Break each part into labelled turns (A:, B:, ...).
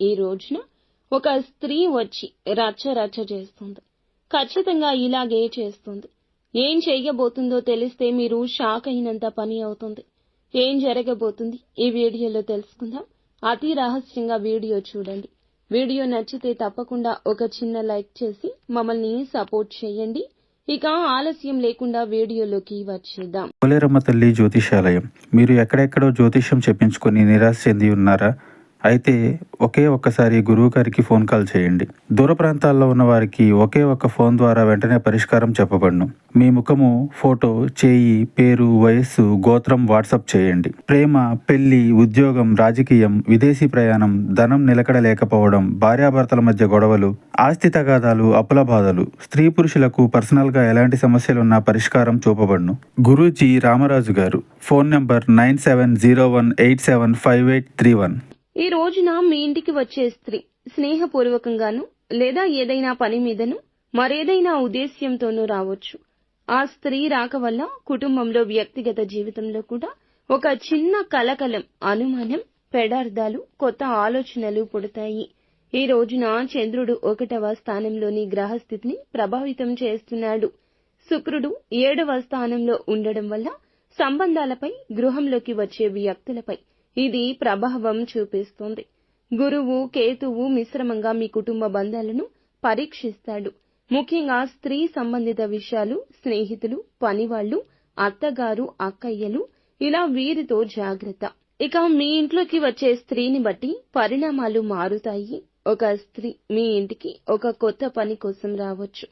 A: ఈ రోజున ఒక స్త్రీ వచ్చి రచ్చ రచ్చ చేస్తుంది. ఖచ్చితంగా ఇలాగే చేస్తుంది. ఏం చెయ్యబోతుందో తెలిస్తే మీరు షాక్ అయినంత పని అవుతుంది. ఏం జరగబోతుంది ఈ వీడియోలో తెలుసుకుందాం. అతి రహస్యంగా వీడియో చూడండి. వీడియో నచ్చితే తప్పకుండా ఒక చిన్న లైక్ చేసి మమ్మల్ని సపోర్ట్ చేయండి. ఇక ఆలస్యం లేకుండా వీడియోలోకి వచ్చేద్దాం.
B: పోలేరమ్మ తల్లి జ్యోతిషాలయం. మీరు ఎక్కడెక్కడో జ్యోతిష్యం చెప్పించుకొని నిరాశ చెంది ఉన్నారా? అయితే ఒక్కసారి గురువు గారికి ఫోన్ కాల్ చేయండి. దూర ప్రాంతాల్లో ఉన్న వారికి ఒకే ఒక్క ఫోన్ ద్వారా వెంటనే పరిష్కారం చెప్పబడును. మీ ముఖము, ఫోటో, చేయి, పేరు, వయస్సు, గోత్రం వాట్సాప్ చేయండి. ప్రేమ, పెళ్లి, ఉద్యోగం, రాజకీయం, విదేశీ ప్రయాణం, ధనం నిలకడ లేకపోవడం, భార్యాభర్తల మధ్య గొడవలు, ఆస్తి తగాదాలు, అప్పుల బాధలు, స్త్రీ పురుషులకు పర్సనల్ గా ఎలాంటి సమస్యలున్నా పరిష్కారం చూపబడును. గురూజీ రామరాజు గారు. Phone number 9701875831.
A: ఈ రోజున మీ ఇంటికి వచ్చే స్త్రీ స్నేహపూర్వకంగాను లేదా ఏదైనా పని మీదను మరేదైనా ఉద్దేశ్యంతోనూ రావచ్చు. ఆ స్త్రీ రాక వల్ల కుటుంబంలో వ్యక్తిగత జీవితంలో కూడా ఒక చిన్న కలకలం, అనుమానం, పెడార్థాలు, కొత్త ఆలోచనలు పుడతాయి. ఈ రోజున చంద్రుడు 1వ స్థానంలోని గ్రహస్థితిని ప్రభావితం చేస్తున్నాడు. శుక్రుడు 7వ స్థానంలో ఉండడం వల్ల సంబంధాలపై, గృహంలోకి వచ్చే వ్యక్తులపై ఇది ప్రభావం చూపిస్తుంది. గురువు, కేతువు మిశ్రమంగా మీ కుటుంబ బంధాలను పరీక్షిస్తాడు. ముఖ్యంగా స్త్రీ సంబంధిత విషయాలు, స్నేహితులు, పనివాళ్లు, అత్తగారు, అక్కయ్యలు, ఇలా వీరితో జాగ్రత్త. ఇక మీ ఇంట్లోకి వచ్చే స్త్రీని బట్టి పరిణామాలు మారుతాయి. ఒక స్త్రీ మీ ఇంటికి ఒక కొత్త పని కోసం రావచ్చు,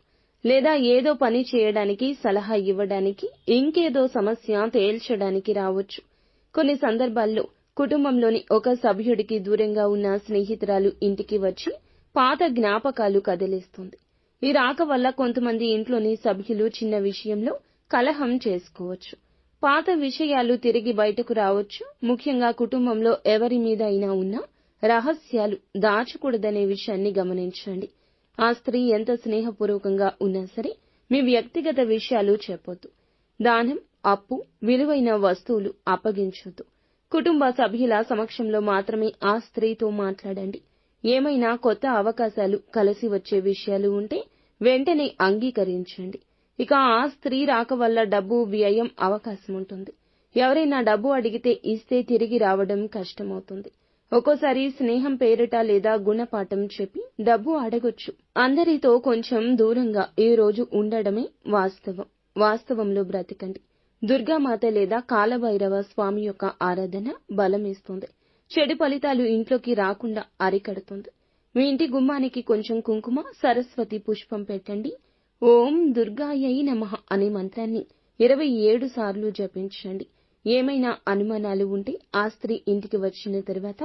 A: లేదా ఏదో పని చేయడానికి, సలహా ఇవ్వడానికి, ఇంకేదో సమస్య తేల్చడానికి రావచ్చు. కొన్ని సందర్భాల్లో కుటుంబంలోని ఒక సభ్యుడికి దూరంగా ఉన్న స్నేహితురాలు ఇంటికి వచ్చి పాత జ్ఞాపకాలు కదిలిస్తుంది. ఈ రాక వల్ల కొంతమంది ఇంట్లోని సభ్యులు చిన్న విషయంలో కలహం చేసుకోవచ్చు. పాత విషయాలు తిరిగి బయటకు రావచ్చు. ముఖ్యంగా కుటుంబంలో ఎవరి మీద అయినా ఉన్న రహస్యాలు దాచకూడదనే విషయాన్ని గమనించండి. ఆ స్త్రీ ఎంత స్నేహపూర్వకంగా ఉన్నా సరే మీ వ్యక్తిగత విషయాలు చెప్పొద్దు. దానం, అప్పు, విలువైన వస్తువులు అప్పగించొద్దు. కుటుంబ సభ్యుల సమక్షంలో మాత్రమే ఆ స్త్రీతో మాట్లాడండి. ఏమైనా కొత్త అవకాశాలు, కలిసి వచ్చే విషయాలు ఉంటే వెంటనే అంగీకరించండి. ఇక ఆ స్త్రీ రాక వల్ల డబ్బు వ్యయం అవకాశం ఉంటుంది. ఎవరైనా డబ్బు అడిగితే ఇస్తే తిరిగి రావడం కష్టమవుతుంది. ఒక్కోసారి స్నేహం పేరిట లేదా గుణపాఠం చెప్పి డబ్బు అడగొచ్చు. అందరితో కొంచెం దూరంగా ఈ రోజు ఉండడమే వాస్తవంలో బ్రతకండి. దుర్గామాత లేదా కాలభైరవ స్వామి యొక్క ఆరాధన బలమిస్తుంది. చెడు ఫలితాలు ఇంట్లోకి రాకుండా అరికడుతుంది. మీ ఇంటి గుమ్మానికి కొంచెం కుంకుమ, సరస్వతి పుష్పం పెట్టండి. ఓం దుర్గాయై నమః అనే మంత్రాన్ని 27 సార్లు జపించండి. ఏమైనా అనుమానాలు ఉంటే ఆ స్త్రీ ఇంటికి వచ్చిన తర్వాత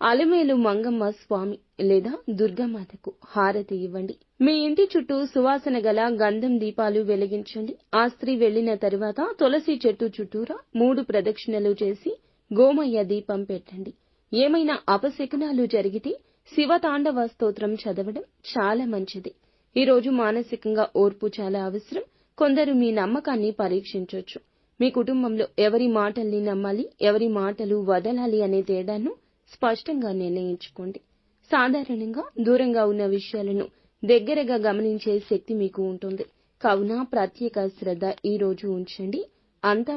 A: అలమేలు మంగమ్మ స్వామి లేదా దుర్గామాతకు హారతి ఇవ్వండి. మీ ఇంటి చుట్టూ సువాసన గల గంధం దీపాలు వెలిగించండి. ఆ స్త్రీ వెళ్లిన తర్వాత తులసి చెట్టు చుట్టూరా 3 ప్రదక్షిణలు చేసి గోమయ్య దీపం పెట్టండి. ఏమైనా అపశకునాలు జరిగితే శివతాండవ స్తోత్రం చదవడం చాలా మంచిది. ఈ రోజు మానసికంగా ఓర్పు చాలా అవసరం. కొందరు మీ నమ్మకాన్ని పరీక్షించొచ్చు. మీ కుటుంబంలో ఎవరి మాటల్ని నమ్మాలి, ఎవరి మాటలు వదలాలి అనే తేడాను స్పష్టంగా నిర్ణయించుకోండి. సాధారణంగా దూరంగా ఉన్న విషయాలను దగ్గరగా గమనించే శక్తి మీకు ఉంటుంది. కావున ప్రత్యేక శ్రద్ధ ఈ రోజు ఉంచండి. అంతా